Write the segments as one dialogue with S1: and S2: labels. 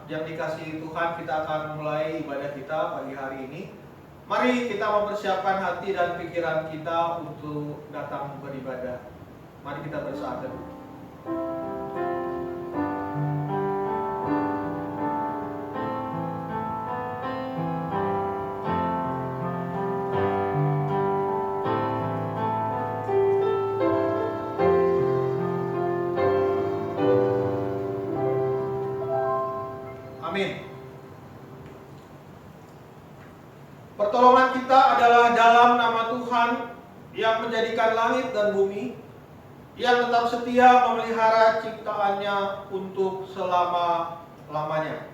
S1: yang dikasihi Tuhan, kita akan mulai ibadah kita pagi hari ini. Mari kita mempersiapkan hati dan pikiran kita untuk datang beribadah. Mari kita bersatu. Amin. Pertolongan kita adalah dalam nama Tuhan yang menjadikan langit dan bumi, yang tetap setia memelihara ciptaannya untuk selama-lamanya.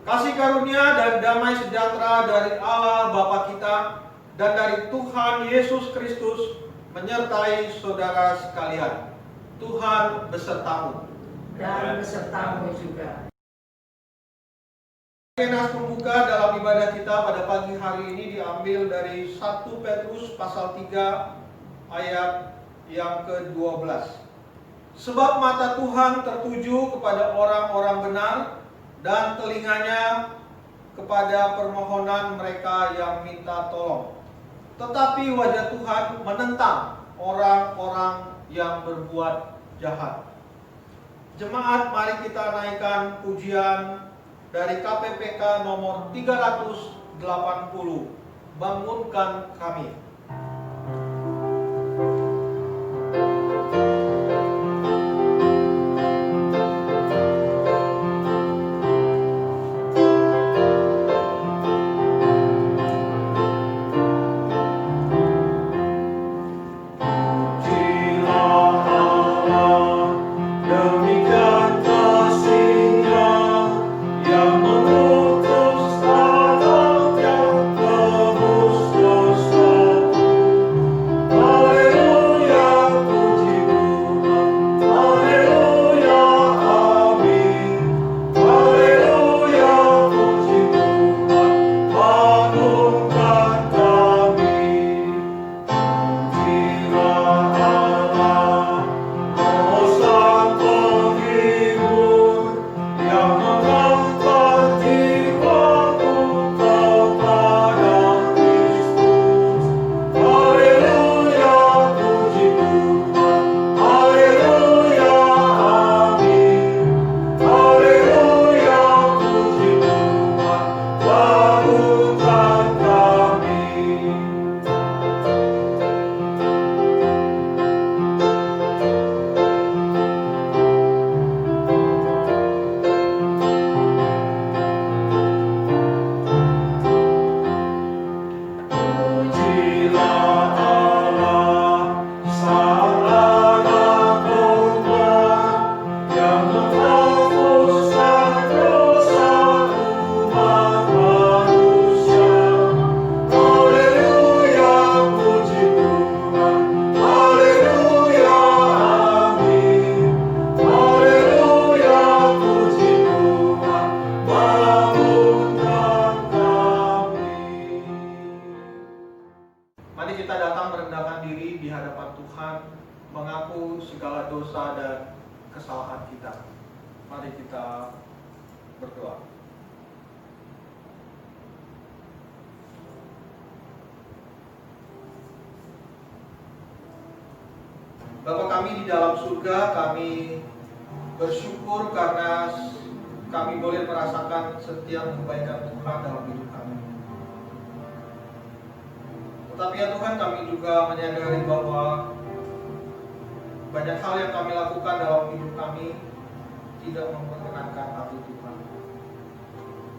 S1: Kasih karunia dan damai sejahtera dari Allah Bapa kita dan dari Tuhan Yesus Kristus menyertai saudara sekalian. Tuhan besertamu.
S2: Dan besertamu juga.
S1: Nas pembuka dalam ibadah kita pada pagi hari ini diambil dari 1 Petrus pasal 3 ayat yang ke-12. Sebab mata Tuhan tertuju kepada orang-orang benar dan telinganya kepada permohonan mereka yang minta tolong. Tetapi wajah Tuhan menentang orang-orang yang berbuat jahat. Jemaat, mari kita naikkan pujian dari KPPK nomor 380. Bangunkan kami. Mari kita datang merendahkan diri di hadapan Tuhan, mengaku segala dosa dan kesalahan kita. Mari kita berdoa. Bapa kami di dalam surga, kami bersyukur karena kami boleh merasakan setiap kebaikan Tuhan dalam hidup kami. Tetapi ya Tuhan, kami juga menyadari bahwa banyak hal yang kami lakukan dalam hidup kami tidak memperkenankan hati Tuhan.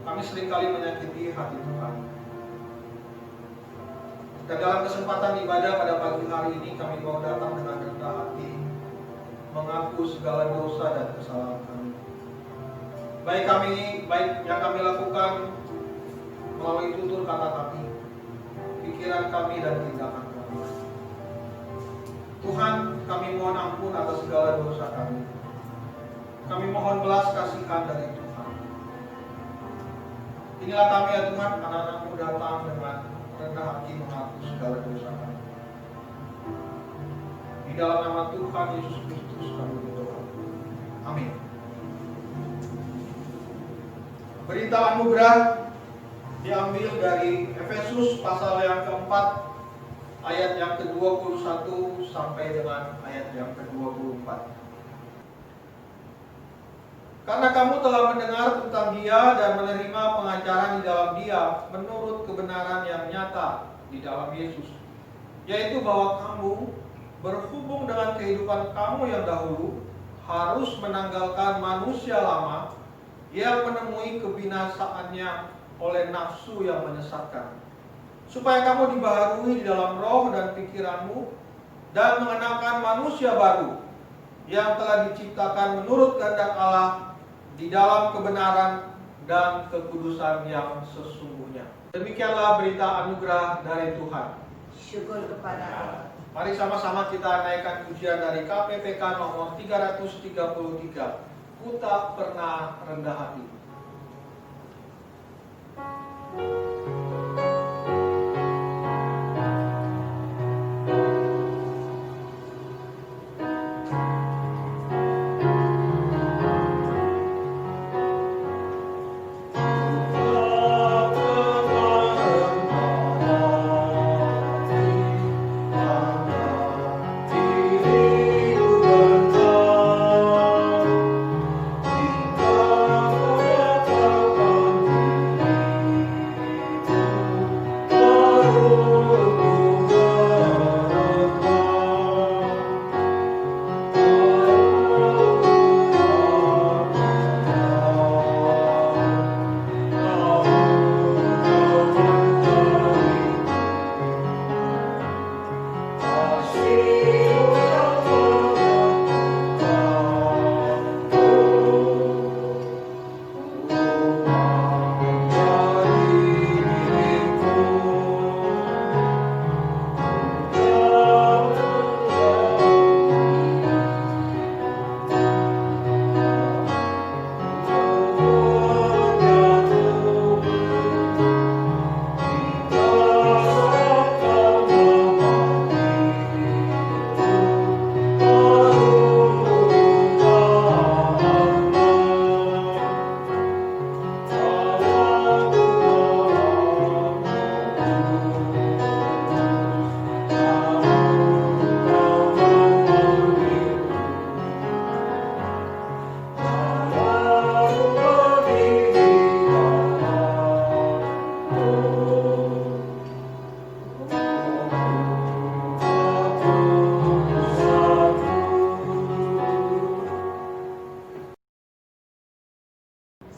S1: Kami seringkali menyakiti hati Tuhan. Dan dalam kesempatan ibadah pada pagi hari ini kami mau datang dengan rendah hati, mengaku segala dosa dan kesalahan kami. Baik yang kami lakukan melalui tutur kata kami, pikiran kami dan tindakan kami. Tuhan, kami mohon ampun atas segala dosa kami. Kami mohon belas kasihan dari Tuhan. Inilah kami ya Tuhan, anak-anak-Mu datang dengan rendah hati mengaku segala dosa kami. Di dalam nama Tuhan Yesus Kristus kami berdoa. Amin. Berita anugerah diambil dari Efesus pasal yang keempat, ayat yang ke-21 sampai dengan ayat yang ke-24. Karena kamu telah mendengar tentang Dia dan menerima pengajaran di dalam Dia menurut kebenaran yang nyata di dalam Yesus, yaitu bahwa kamu berhubung dengan kehidupan kamu yang dahulu harus menanggalkan manusia lama yang menemui kebinasaannya oleh nafsu yang menyesatkan, supaya kamu dibaharui di dalam roh dan pikiranmu dan mengenakan manusia baru yang telah diciptakan menurut kehendak Allah di dalam kebenaran dan kekudusan yang sesungguhnya. Demikianlah berita anugerah dari Tuhan.
S2: Syukur kepada Allah.
S1: Mari sama-sama kita naikkan pujian dari KPPK nomor 333. Ku tak pernah rendah hati.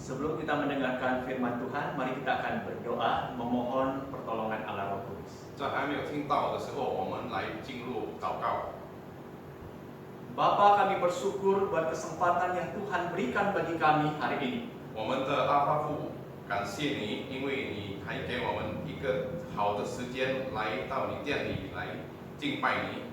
S3: Sebelum kita mendengarkan firman Tuhan, mari kita akan berdoa memohon pertolongan Allah Roh Kudus.
S4: 在还没有听到的时候，我们来进入祷告。
S3: Bapa, kami bersyukur buat kesempatan yang Tuhan berikan bagi kami hari ini.
S4: 我们的阿爸父，感谢你，因为你还给我们一个好的时间来到你殿里来敬拜你，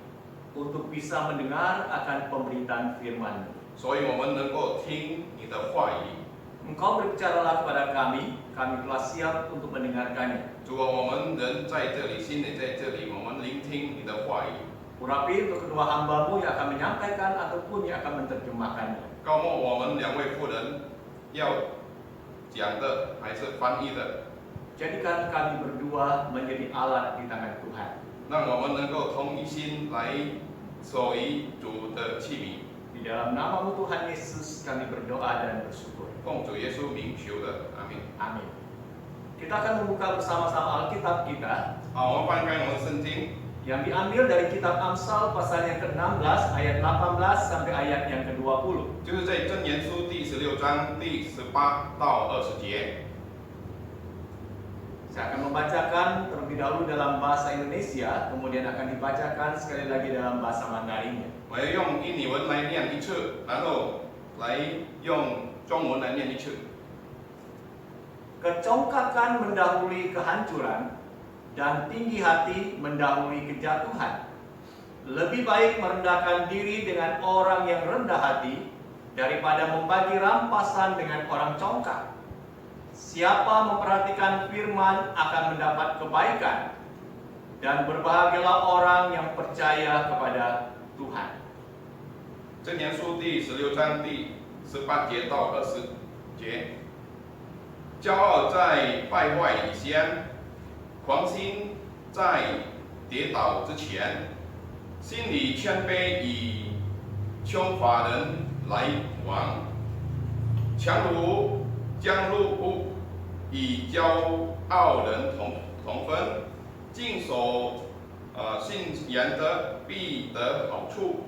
S3: Untuk bisa mendengar akan pemberitaan firman-Mu.
S4: 所以我们能够听你的话语。
S3: Engkau berbicaralah kepada kami telah siap untuk mendengarkannya.
S4: 主啊，我们人在这里，心里在这里，我们聆听你的话语。
S3: Urapi untuk kedua hamba-Mu yang akan menyampaikan ataupun yang akan menerjemahkannya.
S4: 告诉我们两位妇人要讲的还是翻译的，
S3: Jadikan kami berdua menjadi alat di tangan Tuhan.
S4: 让我们能够同一心来守于主的器皿。
S3: Di dalam nama-Mu Tuhan Yesus kami berdoa dan bersyukur.
S4: 奉主耶稣名求的，阿门。
S3: Amin. Kita akan membuka bersama-sama Alkitab kita
S4: 好，我们翻开我们圣经。
S3: yang diambil dari kitab Amsal pasal yang ke-16 ayat 18 sampai ayat yang ke-20.
S4: 就是在箴言书第16章第18到20节。
S3: Saya akan membacakan terlebih dahulu dalam bahasa Indonesia, kemudian akan dibacakan sekali lagi dalam bahasa Mandarinnya.
S4: 我要用印尼文来念一次，然后来用中文来念一次。
S3: Kecongkakan mendahului kehancuran dan tinggi hati mendahului kejatuhan. Lebih baik merendahkan diri dengan orang yang rendah hati daripada membagi rampasan dengan orang congkak. Siapa memperhatikan firman akan mendapat kebaikan, dan berbahagialah orang yang percaya kepada Tuhan.
S4: 箴言书第16章第18节到20节，骄傲在败坏以先，狂心在跌倒之前，心里谦卑以穷乏人来亡，强如将入屋，以骄傲人同分，尽守信言的必得好处，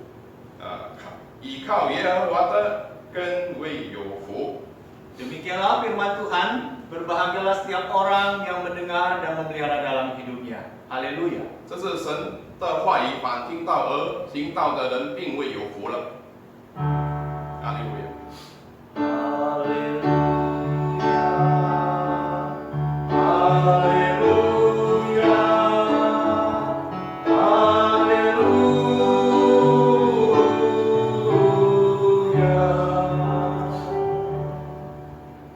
S4: 依靠耶和华的更为有福。
S3: Demikianlah firman Tuhan, berbahagialah setiap orang yang mendengar dan memelihara dalam hidupnya. Haleluya.
S4: 这是神的话语，反听到而行道的人，并未有福了。哈利路亚。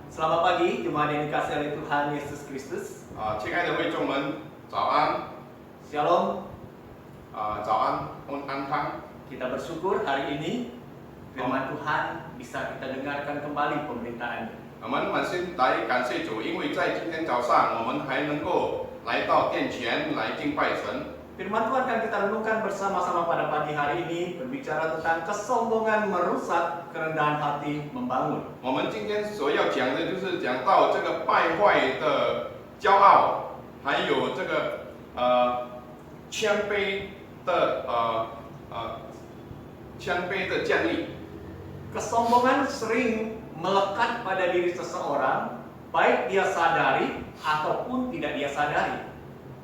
S3: Selamat pagi, jemaat yang dikasihi oleh Tuhan Yesus Kristus.
S4: 亲爱的会众们，早安，
S3: Shalom.
S4: 早安，安康。
S3: Kita bersyukur hari ini firman Tuhan bisa kita dengarkan kembali pemberitaannya.
S4: 我们满心来感谢主，因为在今天早上，我们还能够来到殿前来敬拜神。
S3: Firman Tuhan akan kita renungkan bersama-sama pada pagi hari ini, berbicara tentang kesombongan merusak, kerendahan hati membangun.
S4: 我们今天所要讲的就是讲到这个败坏的骄傲，还有这个谦卑的谦卑的建立。
S3: Kesombongan sering melekat pada diri seseorang, baik dia sadari ataupun tidak dia sadari.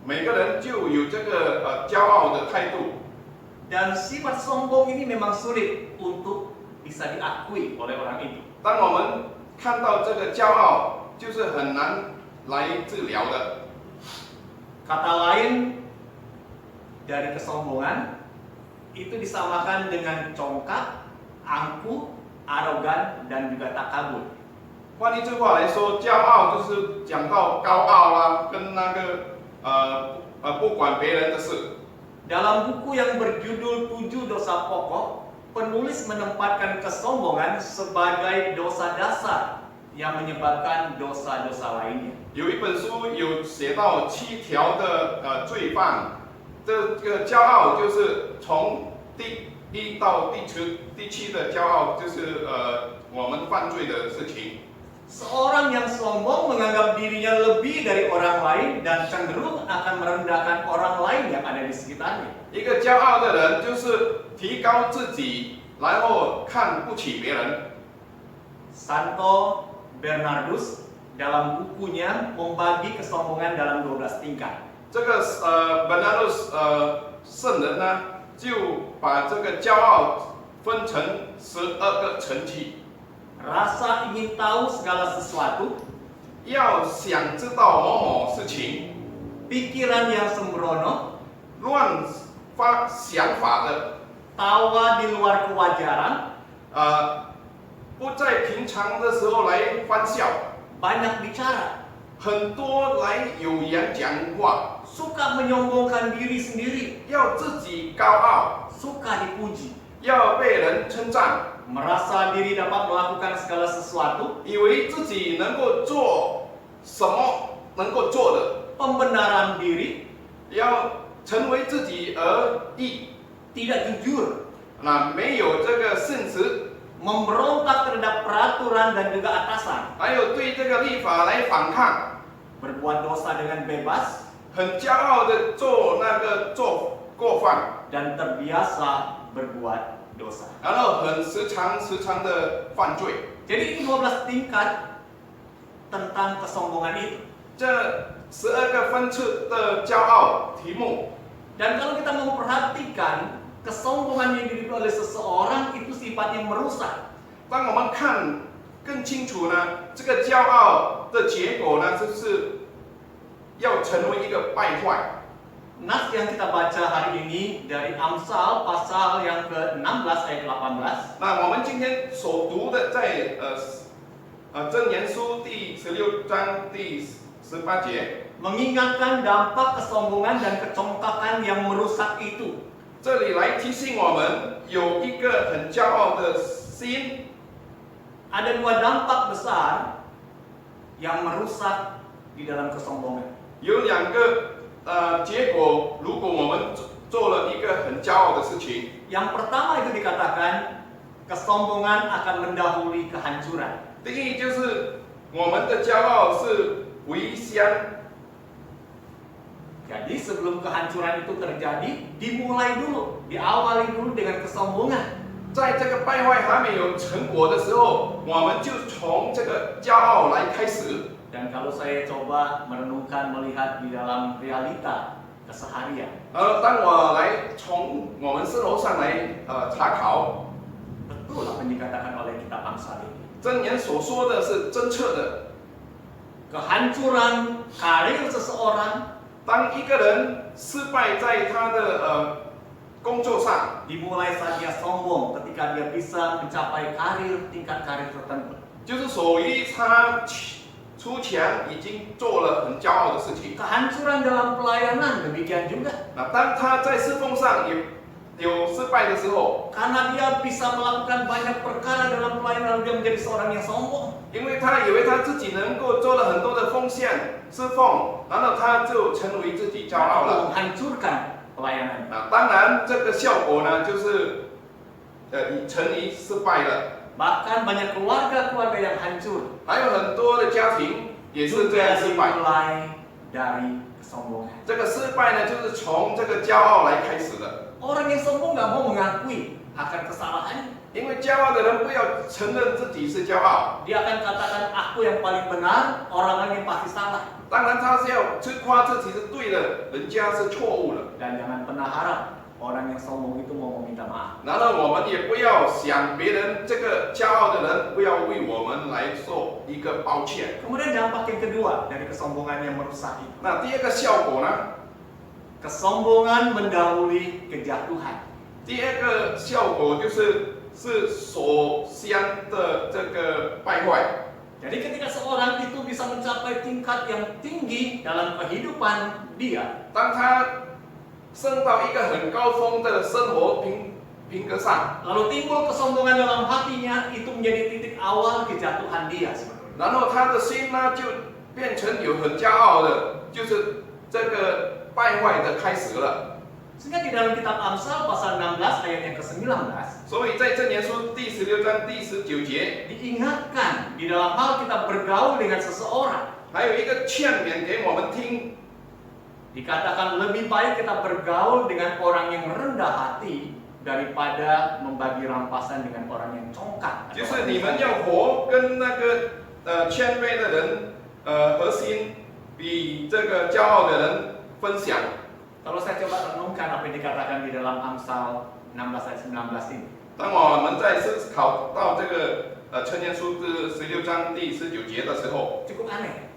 S4: 每个人就有这个骄傲的态度，
S3: Dan sifat sombong ini memang sulit untuk bisa diakui oleh orang itu.
S4: 当我们看到这个骄傲，就是很难来治疗的。
S3: Kata lain dari kesombongan itu disamakan dengan congkak, angkuh, arogan, dan juga takabur.
S4: 换一句话来说，骄傲就是讲到高傲啦，跟那个不管别人的事。
S3: Dalam buku yang berjudul 7 Dosa Pokok, penulis menempatkan kesombongan sebagai dosa dasar yang menyebabkan dosa-dosa lainnya.
S4: 有一本书有写到7条的罪犯，这个骄傲就是从第1到第7的骄傲，就是我们犯罪的事情。
S3: Seorang yang sombong menganggap dirinya lebih dari orang lain dan cenderung akan merendahkan orang lain yang ada di sekitarnya.
S4: 一个骄傲的人就是提高自己，然后看不起别人。
S3: Santo Bernardus dalam bukunya membagi kesombongan dalam 12 tingkat.
S4: 这个Bernardus 圣人呢，就把这个骄傲分成12个层级。
S3: Rasa ingin tahu segala sesuatu,
S4: 要想知道某某事情，
S3: pikiran yang sembrono,
S4: 乱发想法的，
S3: tawa di luar kewajaran,
S4: 不在平常的时候来欢笑，
S3: banyak bicara,
S4: 很多来有言讲话，
S3: suka menyombongkan diri sendiri,
S4: 要自己高傲，
S3: suka dipuji,
S4: 要被人称赞。
S3: merasa diri dapat melakukan segala sesuatu,
S4: 以为自己能够做什么能够做的，
S3: pembenaran diri,
S4: 要成为自己而已，
S3: tidak jujur,
S4: 那没有这个信实，
S3: memberontak terhadap peraturan dan juga atasan,
S4: 还有对这个立法来反抗，
S3: berbuat dosa dengan bebas,
S4: 很骄傲的做那个做过犯，
S3: dan terbiasa berbuat dosa.
S4: 然后很时常的犯罪。
S3: Jadi ini 12 tingkat tentang kesombongan itu.
S4: 这12个分次的骄傲题目，
S3: Dan kalau kita memperhatikan kesombongan yang dimiliki oleh seseorang itu sifatnya merusak.
S4: 当我们看更清楚呢，这个骄傲的结果呢，就是要成为一个败坏。
S3: Nas yang kita baca hari ini dari Amsal pasal yang ke-16 ayat 18.
S4: 那我们今天所读的在箴言书第16章第18节，
S3: mengingatkan dampak kesombongan dan kecongkakan yang merusak itu.
S4: 这里来提醒我们有一个很骄傲的心。
S3: Ada dua dampak besar yang merusak di dalam kesombongan.
S4: 有两个结果，如果我们做了一个很骄傲的事情，
S3: Yang pertama itu dikatakan kesombongan akan mendahului kehancuran.
S4: 第一就是我们的骄傲是为先。
S3: Jadi sebelum kehancuran itu terjadi, dimulai dulu, diawali dulu dengan kesombongan.
S4: 在这个败坏还没有成果的时候，我们就从这个骄傲来开始。
S3: Dan kalau saya coba merenungkan, melihat di dalam realita keseharian,
S4: 当我来从我们生活上来查考，
S3: betul apa yang dikatakan oleh kitab Amsal ini.
S4: 箴言所说的是真确的。
S3: Kehancuran karir seseorang
S4: 当一个人失败在他的工作上，
S3: dimulai saat dia sombong ketika dia bisa mencapai tingkat karir tertentu.
S4: 就是属于他出钱已经做了很骄傲的事情。
S3: Kehancuran dalam pelayanan demikian juga.
S4: 那当他在侍奉上也有失败的时候，
S3: Karena dia bisa melakukan banyak perkara dalam pelayanan, dia menjadi seorang yang sombong.
S4: 因为他以为他自己能够做了很多的奉献侍奉，然后他就成为自己骄傲
S3: Itu
S4: 了。
S3: menghancurkan pelayanan.
S4: 那当然，这个效果呢，就是成为失败了。
S3: Bahkan banyak keluarga-keluarga yang hancur
S4: 还有很多的家庭也是这样
S3: juga
S4: 失败。
S3: dimulai dari kesombongan.
S4: 这个失败呢，就是从这个骄傲来开始的。
S3: Orang yang sombong nggak mau mengakui akan kesalahannya.
S4: 因为骄傲的人不要承认自己是骄傲，
S3: Dia akan katakan aku yang paling benar, orang lain yang pasti salah.
S4: 当然他是要去夸自己是对的，人家是错误了。
S3: Dan jangan pernah harap orang yang sombong itu mau meminta maaf.
S4: 然后我们也不要想别人这个骄傲的人不要为我们来做一个抱歉。
S3: Kemudian dampak yang kedua dari kesombongan yang merusak itu.
S4: 那第二个效果呢？
S3: Kesombongan mendahului kejatuhan.
S4: 第二个效果就是首先的这个败坏。
S3: Jadi ketika seorang itu bisa mencapai tingkat yang tinggi dalam kehidupan dia,
S4: 当他升到一个很高峰的生活品格上，
S3: lalu timbul kesombongan dalam hatinya, itu menjadi titik awal kejatuhan dia sebetulnya.
S4: 然后他的心呢就变成有很骄傲的，就是这个败坏的开始了。
S3: Sehingga di dalam kitab Amsal pasal 16 ayat yang ke-19
S4: 所以在箴言书第16章第19节，
S3: diingatkan di dalam hal kita bergaul dengan seseorang.
S4: 还有一个劝勉给我们听，
S3: Dikatakan lebih baik kita bergaul dengan orang yang rendah hati daripada membagi rampasan dengan orang yang congkak.
S4: 就是你们要活跟那个谦卑的人核心，比这个骄傲的人分享。
S3: Kalau saya coba renungkan apa yang dikatakan di dalam Amsal 16 ayat 19 ini.
S4: 当我们在思考到这个箴言书第16章第19节的时候，
S3: Cukup aneh.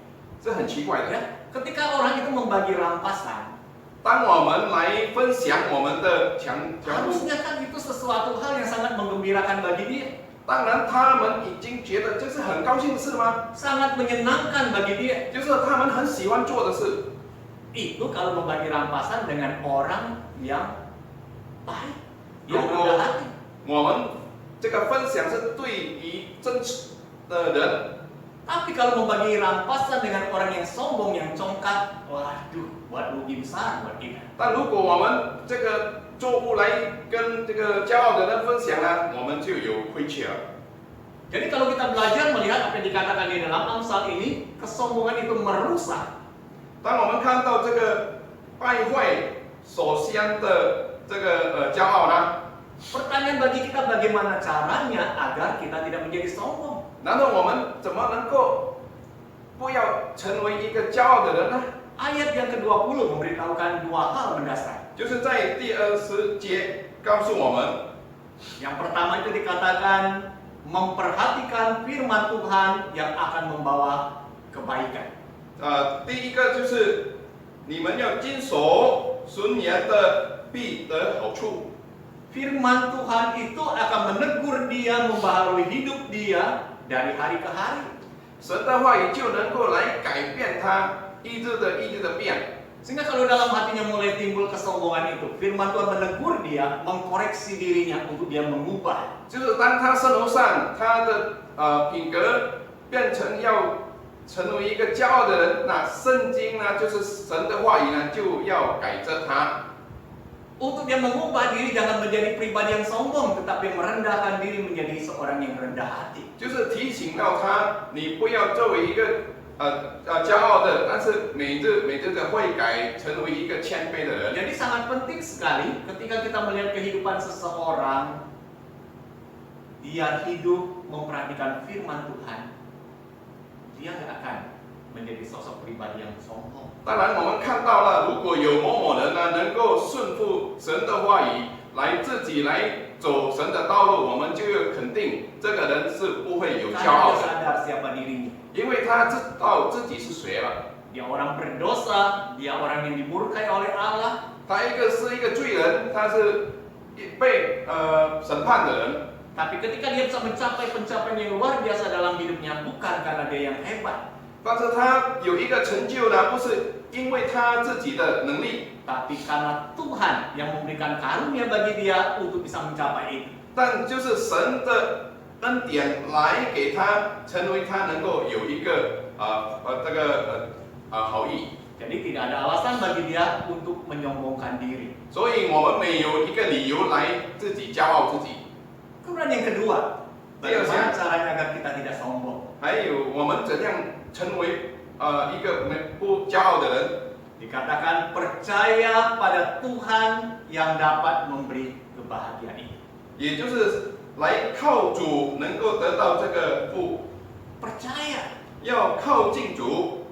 S4: 是很奇怪的。
S3: Ya, ketika orang itu membagi rampasan,
S4: 当我们来分享我们的强项目，
S3: harusnya kan itu sesuatu hal yang sangat menggembirakan bagi dia,
S4: 当然他们已经觉得这是很高兴的事吗？
S3: sangat menyenangkan bagi dia.
S4: 就是他们很喜欢做的事。
S3: Itu kalau membagi rampasan dengan orang yang baik, yang
S4: 如果
S3: rendah hati.
S4: 我们这个分享是对于真实的人，
S3: Tapi kalau membagi rampasan dengan orang yang sombong, yang congkak, waduh, buat rugi besar buat kita.
S4: 但如果我们这个做不来跟这个骄傲的人分享呢，我们就有亏欠了。
S3: Jadi kalau kita belajar melihat apa yang dikatakan di dalam Amsal ini, kesombongan itu merusak.
S4: 当我们看到这个败坏首先的这个骄傲呢，
S3: Pertanyaan bagi kita bagaimana caranya agar kita tidak menjadi sombong.
S4: 然后我们怎么能够不要成为一个骄傲的人呢？
S3: Ayat yang ke-20 memberitahukan dua hal mendasar.
S4: 就是在第20节告诉我们，
S3: Yang pertama itu dikatakan memperhatikan firman Tuhan yang akan membawa kebaikan.
S4: 第一个就是你们要遵守顺延的必得好处。
S3: Firman Tuhan itu akan menegur dia, membaharui hidup dia dari hari ke hari.
S4: 神的话语就能够来改变他一日的变。
S3: Sehingga kalau dalam hatinya mulai timbul kesombongan itu, firman Tuhan menegur dia, mengkoreksi dirinya untuk dia mengubah.
S4: 就是当他生活上他的品格变成要成为一个骄傲的人，那圣经呢，就是神的话语呢，就要改着他。
S3: Untuk dia mengubah diri jangan menjadi pribadi yang sombong, tetapi merendahkan diri menjadi seorang yang rendah hati.
S4: 就是提醒到他，你不要作为一个骄傲的，但是每日的会改，成为一个谦卑的人。
S3: Jadi sangat penting sekali ketika kita melihat kehidupan seseorang, dia hidup memperhatikan firman Tuhan, dia nggak akan menjadi sosok pribadi yang sombong.
S4: 当然，我们看到了，如果有某某人呢，能够顺服神的话语，来自己来走神的道路，我们就要肯定这个人是不会有骄
S3: Karena
S4: 傲
S3: dia
S4: 的，
S3: sadar siapa dirinya.
S4: 因为他知道自己是谁了。
S3: Dia orang berdosa, dia orang yang dimurkai oleh Allah.
S4: 他是一个罪人，他是被审判的人。
S3: Tapi ketika dia bisa mencapai pencapaian yang luar biasa dalam hidupnya, bukan karena dia yang hebat,
S4: 但是他有一个成就呢，不是因为他自己的能力，
S3: tapi karena Tuhan yang memberikan karunia bagi dia untuk bisa mencapai itu.
S4: 但就是神的恩典来给他，成为他能够有一个好意。
S3: Jadi tidak ada alasan bagi dia untuk menyombongkan diri.
S4: 所以我们没有一个理由来自己骄傲自己。
S3: Kemudian yang kedua, bagaimana caranya agar kita tidak sombong?
S4: 还有我们怎样成为一个不骄傲的人？
S3: Dikatakan percaya pada Tuhan yang dapat memberi kebahagiaan itu.
S4: 也就是来靠主能够得到这个福，
S3: Percaya.
S4: 要靠近主。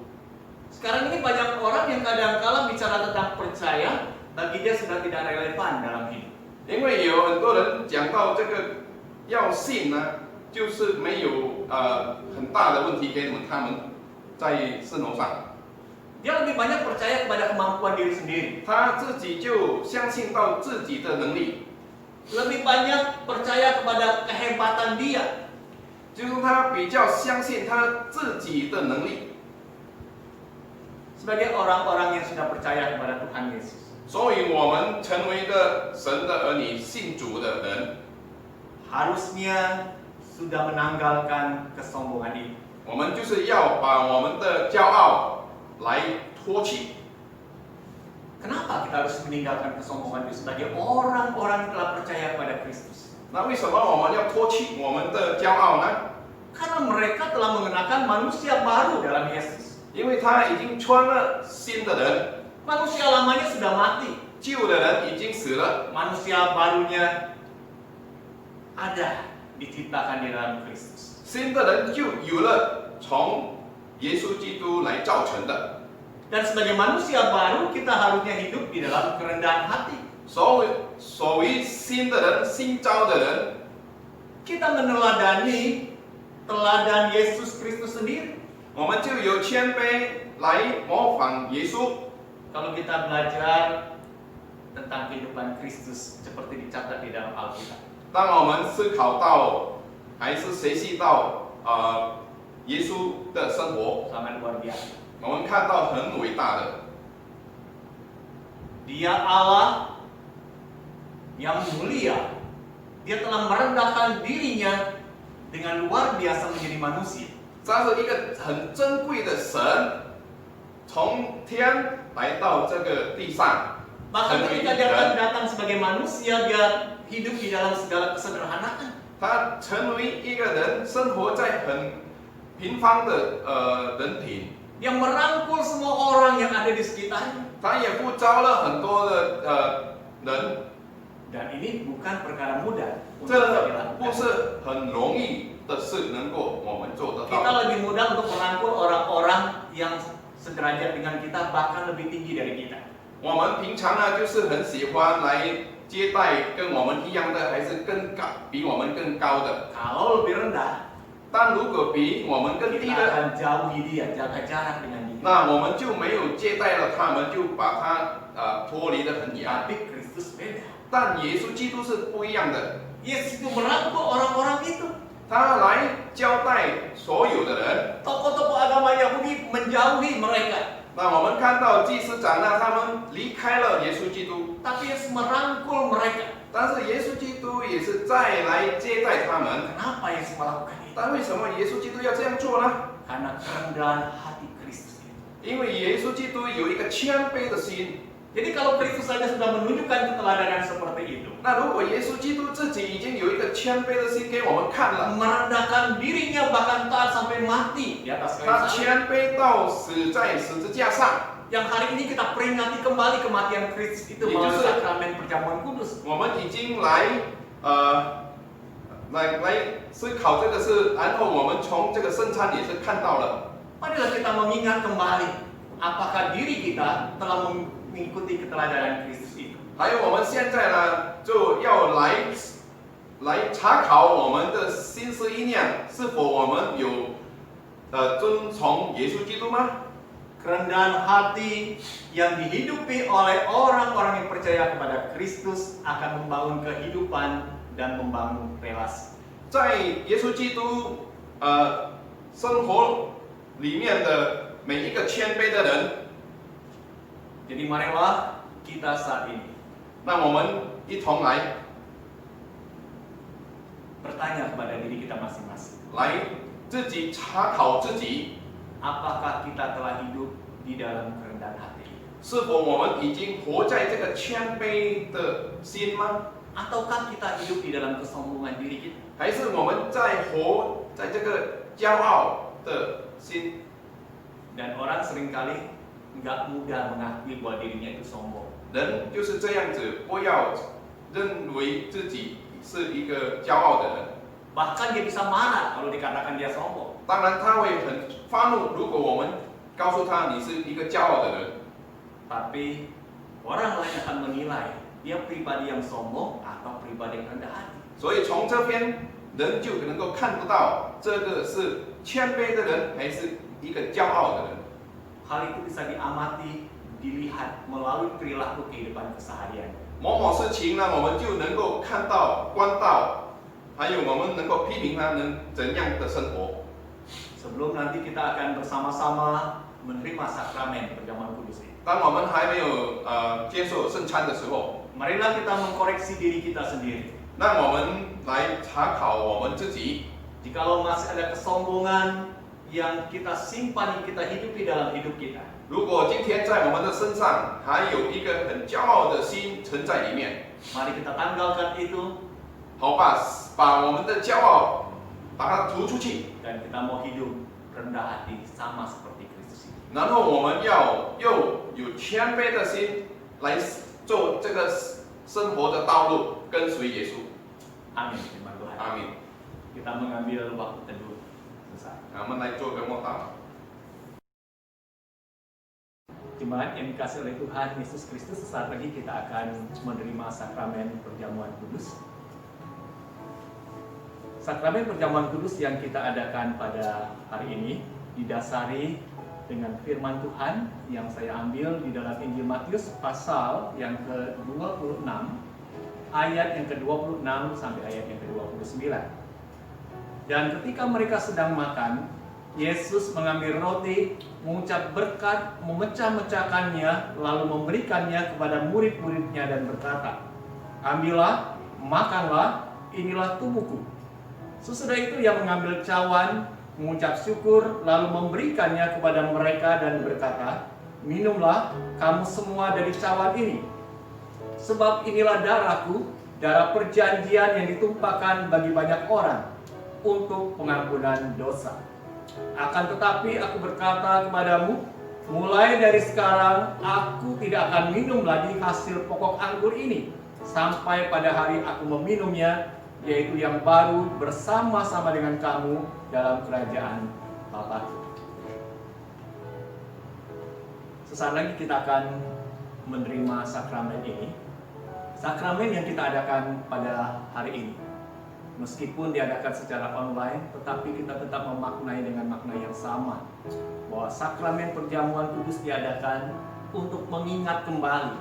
S3: Sekarang ini banyak orang yang kadang-kala bicara tentang percaya, bagi dia sudah tidak relevan dalam hidup.
S4: 因为有很多人讲到这个要信呢，就是没有很大的问题给他们在生活上，
S3: Dia lebih banyak percaya kepada kemampuan diri sendiri.
S4: 他自己就相信到自己的能力，
S3: Lebih banyak percaya kepada kehebatan dia.
S4: 就是他比较相信他自己的能力。
S3: Sebagai orang-orang yang sudah percaya kepada Tuhan Yesus,
S4: 所以我们成为一个神的儿女、信主的人，
S3: harusnya sudah menanggalkan kesombongan itu.
S4: 我们就是要把我们的骄傲来脱去。
S3: Kenapa kita harus meninggalkan kesombongan itu sebagai orang-orang yang telah percaya kepada Kristus?
S4: 那为什么我们要脱去我们的骄傲呢？
S3: Karena mereka telah mengenakan manusia baru dalam Yesus.
S4: 因为他已经穿了新的人，
S3: Manusia lamanya sudah mati.
S4: 旧的人已经死了，
S3: Manusia barunya ada diciptakan di dalam Kristus.
S4: 新的人就有了从耶稣基督来造成的。
S3: Dan sebagai manusia baru kita harusnya hidup di dalam kerendahan hati.
S4: 所谓新的人、新招的人，
S3: Kita meneladani teladan Yesus Kristus sendiri.
S4: 我们就有谦卑来模仿耶稣。
S3: Kalau kita belajar tentang kehidupan Kristus seperti dicatat di dalam Alkitab.
S4: 当我们思考到，还是学习到耶稣的生活，
S3: Sangat luar biasa.
S4: 我们看到很伟大的。
S3: Dia Allah yang mulia. Dia telah merendahkan dirinya dengan luar biasa menjadi manusia.
S4: 他是一个很珍贵的神，从天来到这个地上，
S3: Bahkan ketika dia datang sebagai manusia, dia hidup di dalam segala kesederhanaan.
S4: 他成为一个人，生活在很平凡的人品。
S3: Dia merangkul semua orang yang ada di sekitarnya.
S4: 他也不招了很多的人，
S3: Dan ini bukan perkara mudah
S4: 这
S3: untuk kita
S4: 不
S3: dilakukan.
S4: 是很容易的事，能够我们做得
S3: Kita
S4: 到。
S3: lebih mudah untuk merangkul orang-orang yang sederajat dengan kita, bahkan lebih tinggi dari kita.
S4: 我们平常呢，就是很喜欢来接待跟我们一样的，还是比我们更高的。
S3: Kalau lebih rendah,
S4: 但如果比我们更低
S3: kita
S4: 的，
S3: akan jauhi dia, jaga jarak dengan dia.
S4: 那我们就没有接待了他们，就把他脱离得很远。
S3: Tapi Kristus beda.
S4: 但耶稣基督是不一样的，
S3: Yesus itu merangkul orang-orang itu.
S4: 他来交代所有的人。
S3: Tokoh-tokoh agama Yahudi menjauhi mereka.
S4: 那我们看到祭司长呢，他们离开了耶稣基督，
S3: Tapi Yesus merangkul mereka.
S4: 但是耶稣基督也是再来接待他们。
S3: Kenapa Yesus melakukan itu?
S4: 但为什么耶稣基督要这样做呢？
S3: Karena kerendahan hati Kristus itu.
S4: 因为耶稣基督有一个谦卑的心。
S3: Jadi kalau Kristus saja sudah menunjukkan keteladanan seperti itu,
S4: 那如果耶稣基督自己已经有一个谦卑的心给我们看了，
S3: merendahkan dirinya bahkan taat sampai mati di atas
S4: 他
S3: kayu salib.
S4: 谦卑到死在十字架上。
S3: Yang hari ini kita peringati kembali kematian Kristus itu
S4: Itu
S3: melalui
S4: sih.
S3: sakramen perjamuan kudus.
S4: 我们已经来思考这个事，然后我们从这个圣餐也是看到了。
S3: Marilah kita mengingat kembali apakah diri kita telah mengikuti keteladanan Kristus itu.
S4: 还有我们现在呢，就要来查考我们的心思意念，是否我们有遵从耶稣基督吗？
S3: Kerendahan hati yang dihidupi oleh orang-orang yang percaya kepada Kristus akan membangun kehidupan dan membangun relasi.
S4: 在耶稣基督生活里面的每一个谦卑的人，
S3: Jadi marilah kita saat ini
S4: 让我们一同来
S3: bertanya kepada diri kita masing-masing.
S4: 来自己查考自己，
S3: Apakah kita telah hidup di dalam kerendahan hati?
S4: 是否我们已经活在这个谦卑的心吗？
S3: Ataukah kita hidup di dalam kesombongan diri kita?
S4: 还是我们在活在这个骄傲的心？
S3: Dan orang seringkali nggak mudah mengakui bahwa dirinya itu sombong.
S4: 人就是这样子，不要认为自己是一个骄傲的人。
S3: Bahkan dia bisa marah kalau dikatakan dia sombong.
S4: 当然，他会很发怒，如果我们告诉他你是一个骄傲的人。
S3: Tapi orang lain akan menilai dia pribadi yang sombong atau pribadi yang rendah hati.
S4: 所以从这边人就能够看不到这个是谦卑的人还是一个骄傲的人。
S3: Hal itu bisa diamati, dilihat melalui perilaku kehidupan keseharian.
S4: 某某事情呢，我们就能够看到、观到，还有我们能够批评他能怎样的生活。
S3: Sebelum nanti kita akan bersama-sama menerima sakramen perjamuan kudus ini.
S4: 当我们还没有接受圣餐的时候，
S3: Marilah kita mengkoreksi diri kita sendiri.
S4: 让我们来查考我们自己。
S3: Jikalau masih ada kesombongan yang kita simpan, yang kita hidupi dalam hidup kita,
S4: 如果今天在我们的身上还有一个很骄傲的心存在里面，
S3: mari kita tanggalkan itu
S4: 好吧，把我们的骄傲把它吐出去，
S3: dan kita mau hidup rendah hati sama seperti Kristus ini.
S4: 然后我们要又有谦卑的心来做这个生活的道路，跟随耶稣。
S3: Amin, firman Tuhan.
S4: 阿明。
S3: Kita mengambil waktu teduh. Selesai.
S4: 我们来做个默祷。
S3: Jemaat yang dikasih oleh Tuhan Yesus Kristus, sesaat lagi kita akan menerima sakramen perjamuan kudus. Sakramen perjamuan kudus yang kita adakan pada hari ini didasari dengan firman Tuhan yang saya ambil di dalam Injil Matius pasal yang ke-26 ayat yang ke-26 sampai ayat yang ke-29. Dan ketika mereka sedang makan, Yesus mengambil roti, mengucap berkat, memecah-mecahkannya, lalu memberikannya kepada murid-muridnya dan berkata, "Ambillah, makanlah, inilah tubuhku." Sesudah itu ia mengambil cawan, mengucap syukur, lalu memberikannya kepada mereka dan berkata, "Minumlah kamu semua dari cawan ini. Sebab inilah darahku, darah perjanjian yang ditumpahkan bagi banyak orang untuk pengampunan dosa. Akan tetapi aku berkata kepadamu, mulai dari sekarang aku tidak akan minum lagi hasil pokok anggur ini sampai pada hari aku meminumnya, yaitu yang baru bersama-sama dengan kamu dalam kerajaan Bapa." Sesaat lagi kita akan menerima sakramen ini. Sakramen yang kita adakan pada hari ini Meskipun diadakan secara online, tetapi kita tetap memaknai dengan makna yang sama, bahwa sakramen perjamuan kudus diadakan untuk mengingat kembali,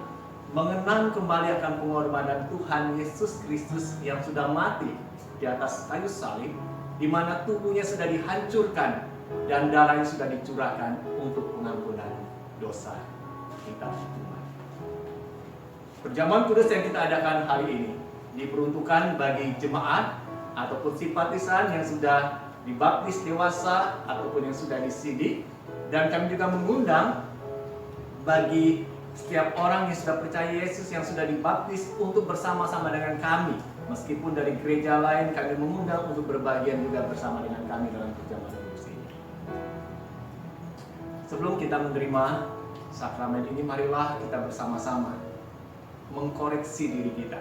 S3: mengenang kembali akan pengorbanan Tuhan Yesus Kristus yang sudah mati di atas kayu salib, di mana tubuhnya sudah dihancurkan dan darahnya sudah dicurahkan untuk pengampunan dosa kita semua. Perjamuan kudus yang kita adakan hari ini diperuntukkan bagi jemaat ataupun simpatisan yang sudah dibaptis dewasa ataupun yang sudah disidik, dan kami juga mengundang bagi setiap orang yang sudah percaya Yesus yang sudah dibaptis untuk bersama-sama dengan kami. Meskipun dari gereja lain, kami mengundang untuk berbagian juga bersama dengan kami dalam perjamuan kudus ini. Sebelum kita menerima sakramen ini, marilah kita bersama-sama mengkoreksi diri kita.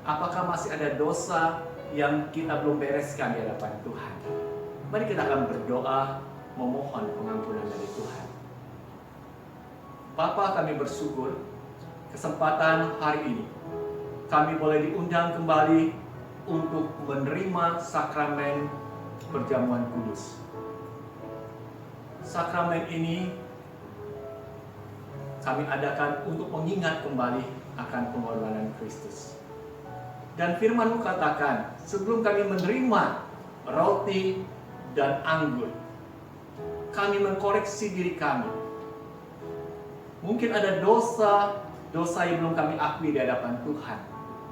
S3: Apakah masih ada dosa yang kita belum bereskan di hadapan Tuhan? Mari kita akan berdoa memohon pengampunan dari Tuhan. Bapa, kami bersyukur kesempatan hari ini kami boleh diundang kembali untuk menerima sakramen perjamuan kudus. Sakramen ini kami adakan untuk mengingat kembali akan pengorbanan Kristus. Dan firman-Mu katakan, sebelum kami menerima roti dan anggur, kami mengkoreksi diri kami. Mungkin ada dosa yang belum kami akui di hadapan Tuhan,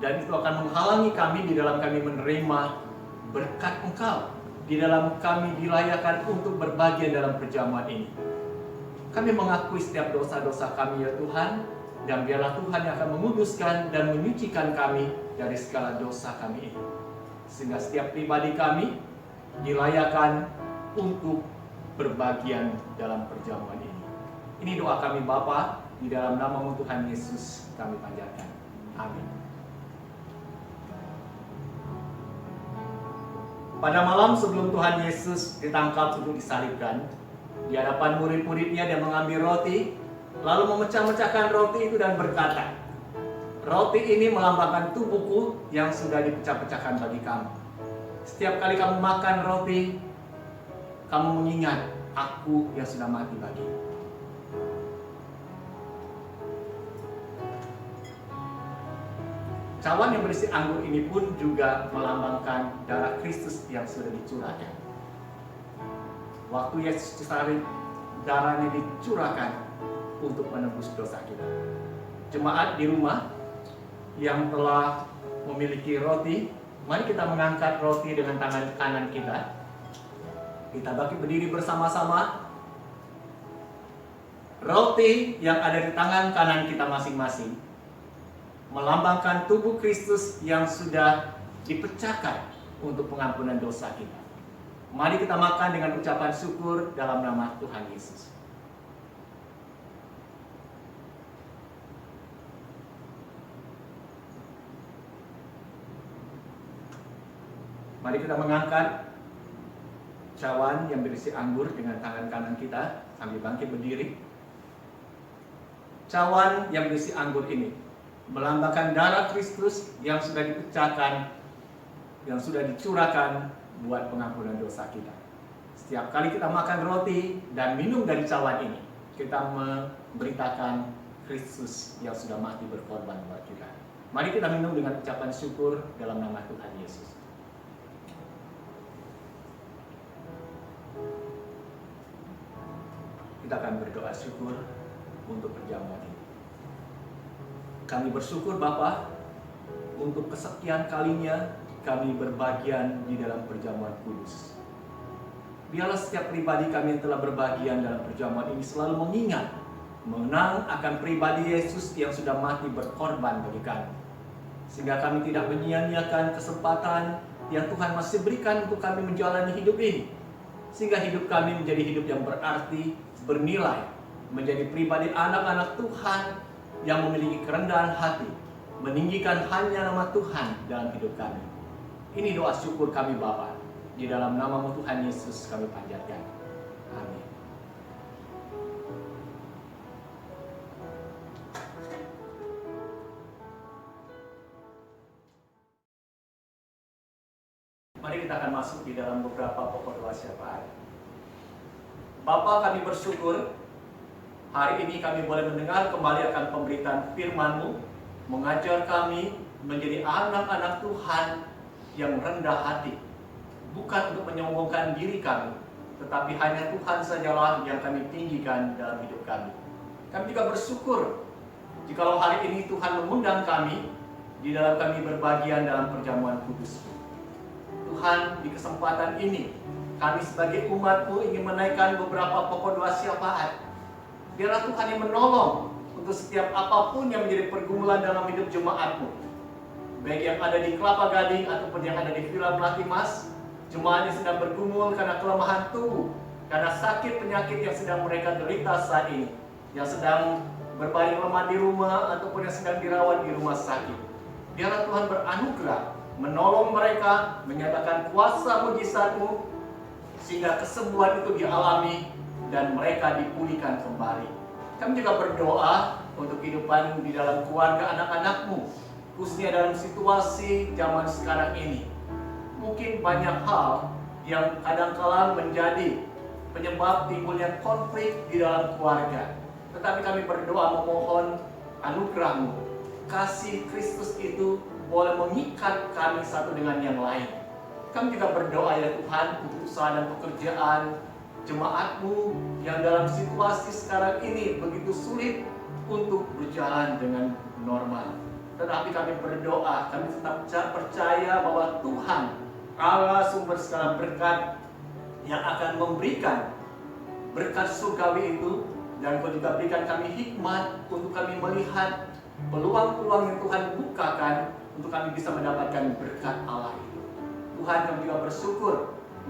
S3: dan itu akan menghalangi kami di dalam kami menerima berkat Engkau, di dalam kami dilayakkan untuk berbagian dalam perjamuan ini. Kami mengakui setiap dosa-dosa kami ya Tuhan, dan biarlah Tuhan yang akan menguduskan dan menyucikan kami dari segala dosa kami ini. Sehingga setiap pribadi kami dilayakkan untuk berbagian dalam perjamuan ini. Ini doa kami Bapa, di dalam nama Tuhan Yesus kami panjatkan. Amin. Pada malam sebelum Tuhan Yesus ditangkap untuk disalibkan, di hadapan murid-muridnya dia mengambil roti, lalu memecah-mecahkan roti itu dan berkata, roti ini melambangkan tubuhku yang sudah dipecah-pecahkan bagi kamu. Setiap kali kamu makan roti, kamu mengingat aku yang sudah mati bagimu. Cawan yang berisi anggur ini pun juga melambangkan darah Kristus yang sudah dicurahkan. Waktu Yesus disalib, darahnya dicurahkan untuk menebus dosa kita. Jemaat di rumah yang telah memiliki roti, mari kita mengangkat roti dengan tangan kanan kita. Kita bangkit berdiri bersama-sama. Roti yang ada di tangan kanan kita masing-masing melambangkan tubuh Kristus yang sudah dipecahkan untuk pengampunan dosa kita. Mari kita makan dengan ucapan syukur dalam nama Tuhan Yesus. Mari kita mengangkat cawan yang berisi anggur dengan tangan kanan kita sambil bangkit berdiri. Cawan yang berisi anggur ini melambangkan darah Kristus yang sudah dipecahkan, yang sudah dicurahkan buat pengampunan dosa kita. Setiap kali kita makan roti dan minum dari cawan ini, kita memberitakan Kristus yang sudah mati berkorban buat kita. Mari kita minum dengan ucapan syukur dalam nama Tuhan Yesus. Kita akan berdoa syukur untuk perjamuan ini. Kami bersyukur Bapa, untuk kesekian kalinya kami berbagian di dalam perjamuan kudus. Biarlah setiap pribadi kami yang telah berbagian dalam perjamuan ini selalu mengingat, mengenang akan pribadi Yesus yang sudah mati berkorban bagi kami. Sehingga kami tidak menyia-nyiakan kesempatan yang Tuhan masih berikan untuk kami menjalani hidup ini. Sehingga hidup kami menjadi hidup yang berarti, bernilai, menjadi pribadi anak-anak Tuhan yang memiliki kerendahan hati, meninggikan hanya nama Tuhan dalam hidup kami. Ini doa syukur kami Bapa, di dalam nama Tuhan Yesus kami panjatkan. Amin. kita akan masuk di dalam beberapa pokok doa syafaat. Bapa, kami bersyukur hari ini kami boleh mendengar kembali akan pemberitaan firman-Mu, mengajar kami menjadi anak-anak Tuhan yang rendah hati, bukan untuk menyombongkan diri kami, tetapi hanya Tuhan sajalah yang kami tinggikan dalam hidup kami. Kami juga bersyukur jikalau hari ini Tuhan mengundang kami di dalam kami berbagian dalam perjamuan kudus. Tuhan, di kesempatan ini kami sebagai umat-Mu ingin menaikkan beberapa pokok doa syafaat. Biarlah Tuhan yang menolong untuk setiap apapun yang menjadi pergumulan dalam hidup jemaat-Mu, baik yang ada di Kelapa Gading ataupun yang ada di Villa Melati Mas. Jemaat yang sedang bergumul karena kelemahan tubuh, karena sakit penyakit yang sedang mereka derita saat ini, yang sedang berbaring lemah di rumah ataupun yang sedang dirawat di rumah sakit. Biarlah Tuhan beranugerah menolong mereka, menyatakan kuasa mujizat-Mu sehingga kesembuhan itu dialami dan mereka dipulihkan kembali. Kami juga berdoa untuk kehidupan di dalam keluarga anak-anak-Mu, khususnya dalam situasi zaman sekarang ini. Mungkin banyak hal yang kadang-kala menjadi penyebab timbulnya konflik di dalam keluarga. Tetapi kami berdoa memohon anugerah-Mu. Kasih Kristus itu boleh mengikat kami satu dengan yang lain. Kami juga berdoa ya Tuhan untuk usaha dan pekerjaan jemaat-Mu yang dalam situasi sekarang ini begitu sulit untuk berjalan dengan normal. Tetapi kami berdoa, kami tetap percaya bahwa Tuhan Allah sumber segala berkat yang akan memberikan berkat surgawi itu, dan Kau juga berikan kami hikmat untuk kami melihat peluang-peluang yang Tuhan bukakan untuk kami bisa mendapatkan berkat Allah itu. Tuhan, kami juga bersyukur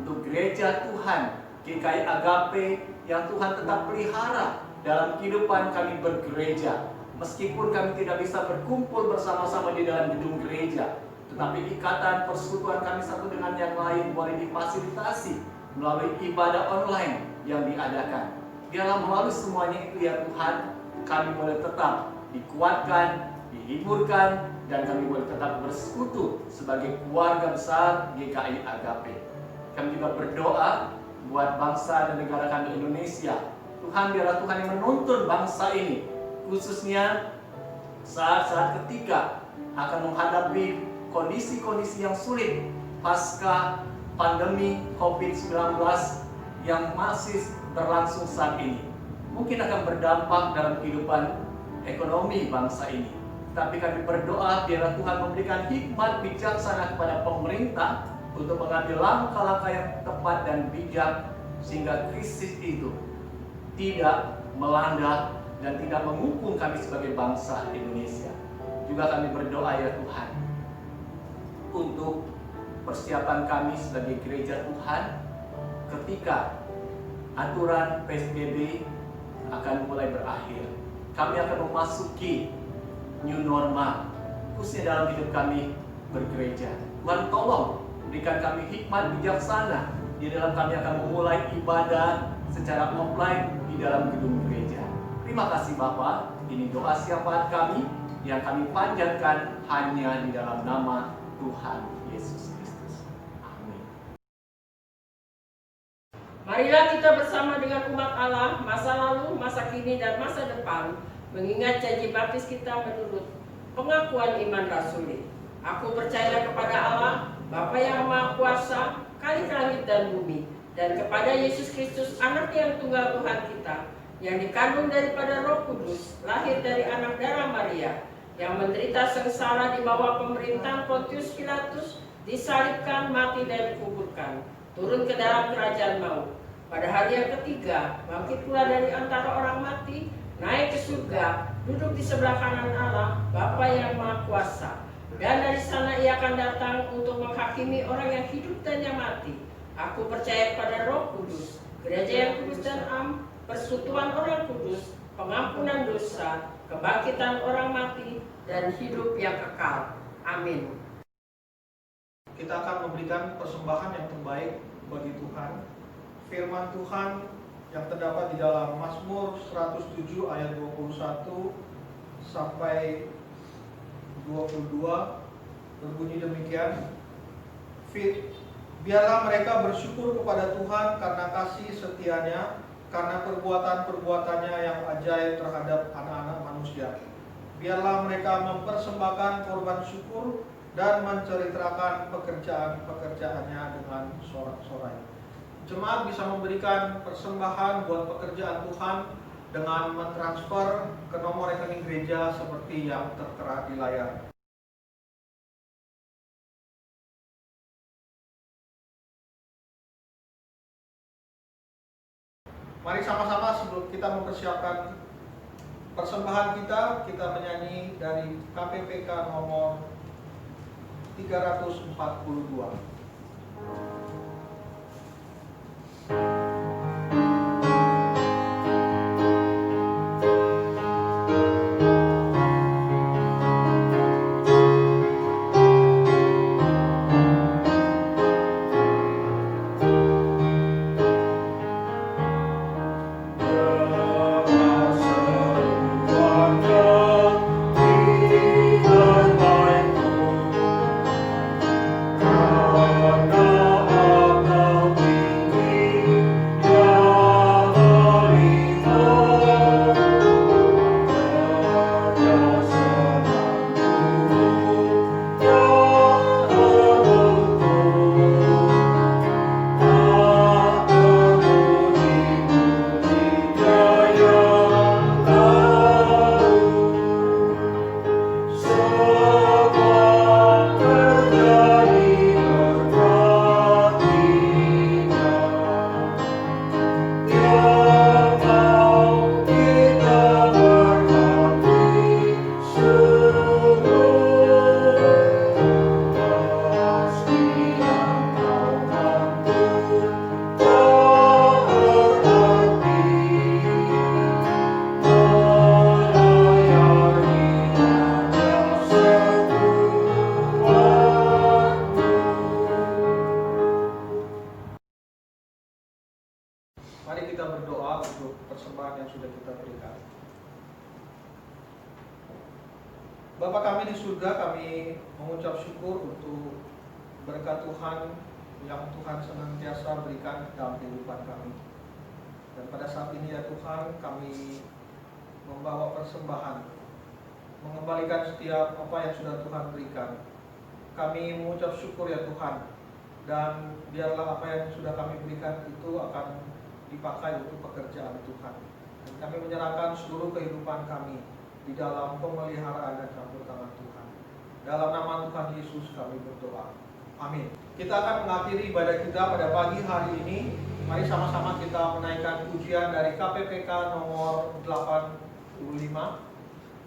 S3: untuk gereja Tuhan GKI Agape yang Tuhan tetap pelihara dalam kehidupan kami bergereja. Meskipun kami tidak bisa berkumpul bersama-sama di dalam gedung gereja, tetapi ikatan persekutuan kami satu dengan yang lain boleh difasilitasi melalui ibadah online yang diadakan. Biarlah melalui semuanya itu ya Tuhan, kami boleh tetap dikuatkan, dihiburkan, dan kami boleh tetap bersekutu sebagai keluarga besar GKI Agape. Kami juga berdoa buat bangsa dan negara kami Indonesia. Tuhan, biarlah Tuhan yang menuntun bangsa ini, khususnya saat-saat ketika akan menghadapi kondisi-kondisi yang sulit pasca pandemi COVID-19 yang masih berlangsung saat ini. Mungkin akan berdampak dalam kehidupan ekonomi bangsa ini. Tapi kami berdoa biarlah Tuhan memberikan hikmat bijaksana kepada pemerintah untuk mengambil langkah-langkah yang tepat dan bijak sehingga krisis itu tidak melanda dan tidak menghukum kami sebagai bangsa Indonesia. Juga kami berdoa ya Tuhan untuk persiapan kami sebagai gereja Tuhan ketika aturan PSBB akan mulai berakhir. Kami akan memasuki new normal, khususnya dalam hidup kami bergereja. Tuhan tolong berikan kami hikmat bijaksana di dalam kami akan memulai ibadah secara offline di dalam gedung gereja. Terima kasih Bapa, ini doa syafaat kami yang kami panjatkan hanya di dalam nama Tuhan Yesus Kristus. Amin.
S2: Marilah kita bersama dengan umat Allah, masa lalu, masa kini, dan masa depan, mengingat janji baptis kita menurut pengakuan iman rasuli. Aku percaya kepada Allah, Bapa yang Maha Kuasa, Khalik langit dan bumi, dan kepada Yesus Kristus, Anak yang tunggal Tuhan kita, yang dikandung daripada Roh Kudus, lahir dari anak darah Maria, yang menderita sengsara di bawah pemerintahan Pontius Pilatus, disalibkan, mati dan dikuburkan, turun ke dalam kerajaan maut. Pada hari yang ketiga, bangkit pula dari antara orang mati, naik ke surga, duduk di sebelah kanan Allah, Bapa yang Maha Kuasa. Dan dari sana ia akan datang untuk menghakimi orang yang hidup dan yang mati. Aku percaya pada Roh Kudus, gereja yang kudus dan am, persekutuan orang kudus, pengampunan dosa, kebangkitan orang mati, dan hidup yang kekal. Amin.
S1: Kita akan memberikan persembahan yang terbaik bagi Tuhan. Firman Tuhan yang terdapat di dalam Mazmur 107 ayat 21 sampai 22 berbunyi demikian. Biarlah mereka bersyukur kepada Tuhan karena kasih setianya, karena perbuatan-perbuatannya yang ajaib terhadap anak-anak manusia. Biarlah mereka mempersembahkan korban syukur dan menceritakan pekerjaan-pekerjaannya dengan sorak-sorai. Jemaat bisa memberikan persembahan buat pekerjaan Tuhan dengan mentransfer ke nomor rekening gereja seperti yang tertera di layar. Mari sama-sama sebelum kita mempersiapkan persembahan kita menyanyi dari KPPK nomor 342. Mari kita berdoa untuk persembahan yang sudah kita berikan. Bapa kami di surga, kami mengucap syukur untuk berkat Tuhan yang Tuhan senantiasa berikan dalam kehidupan kami. Dan pada saat ini ya Tuhan, kami membawa persembahan, mengembalikan setiap apa yang sudah Tuhan berikan. Kami mengucap syukur ya Tuhan, dan biarlah apa yang sudah kami berikan itu akan dipakai untuk pekerjaan Tuhan. Dan kami menyerahkan seluruh kehidupan kami di dalam pemeliharaan dan campur tangan Tuhan. Dalam nama Tuhan Yesus kami berdoa. Amin. Kita akan mengakhiri ibadah kita pada pagi hari ini. Mari sama-sama kita menaikkan pujian dari KPPK nomor 85.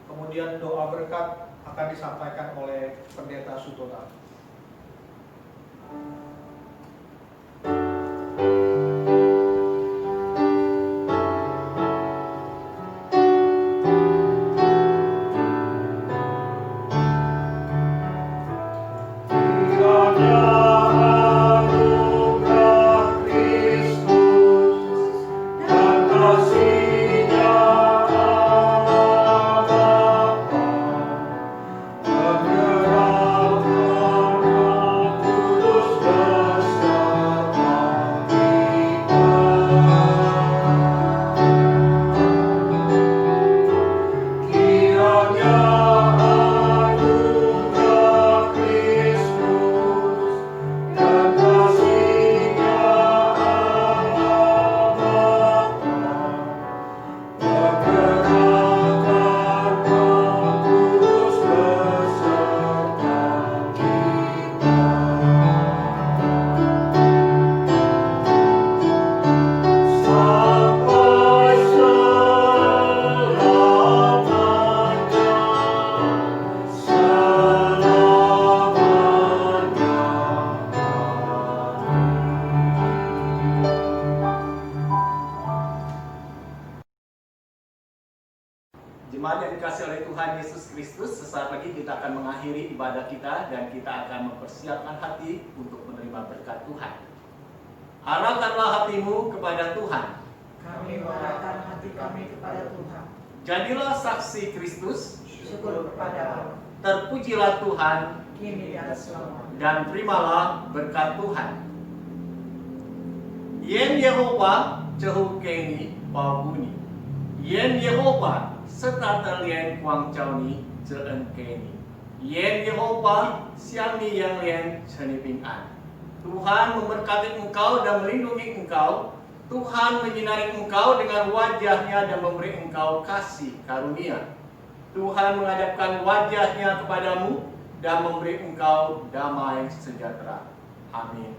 S1: Kemudian doa berkat akan disampaikan oleh Pendeta Sutota.
S3: Jemaat yang dikasih oleh Tuhan Yesus Kristus, sesaat lagi kita akan mengakhiri ibadah kita dan kita akan mempersiapkan hati untuk menerima berkat Tuhan. Arahkanlah hatimu kepada Tuhan.
S5: Kami mengarahkan hati kami kepada Tuhan.
S3: Jadilah saksi Kristus.
S5: Syukur kepada Allah.
S3: Terpujilah Tuhan
S5: Kini dan selamanya.
S3: dan terimalah berkat Tuhan. Yen Yehova cehu keni babuni. Yen Yehova serta terlien kuang cao ni ceen keni. Yen Yehova siang ni yang lien ceniping an. Tuhan memberkati engkau dan melindungi engkau. Tuhan menyinari engkau dengan wajahnya dan memberi engkau kasih karunia. Tuhan menghadapkan wajahnya kepadamu dan memberi engkau damai sejahtera. Amin.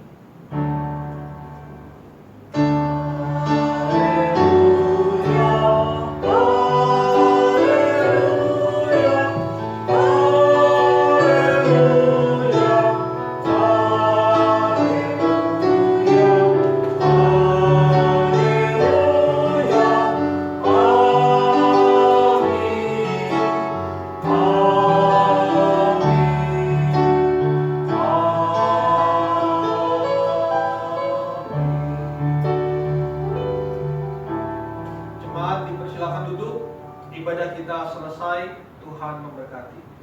S1: Jemaat dipersilakan duduk. Ibadah kita selesai. Tuhan memberkati.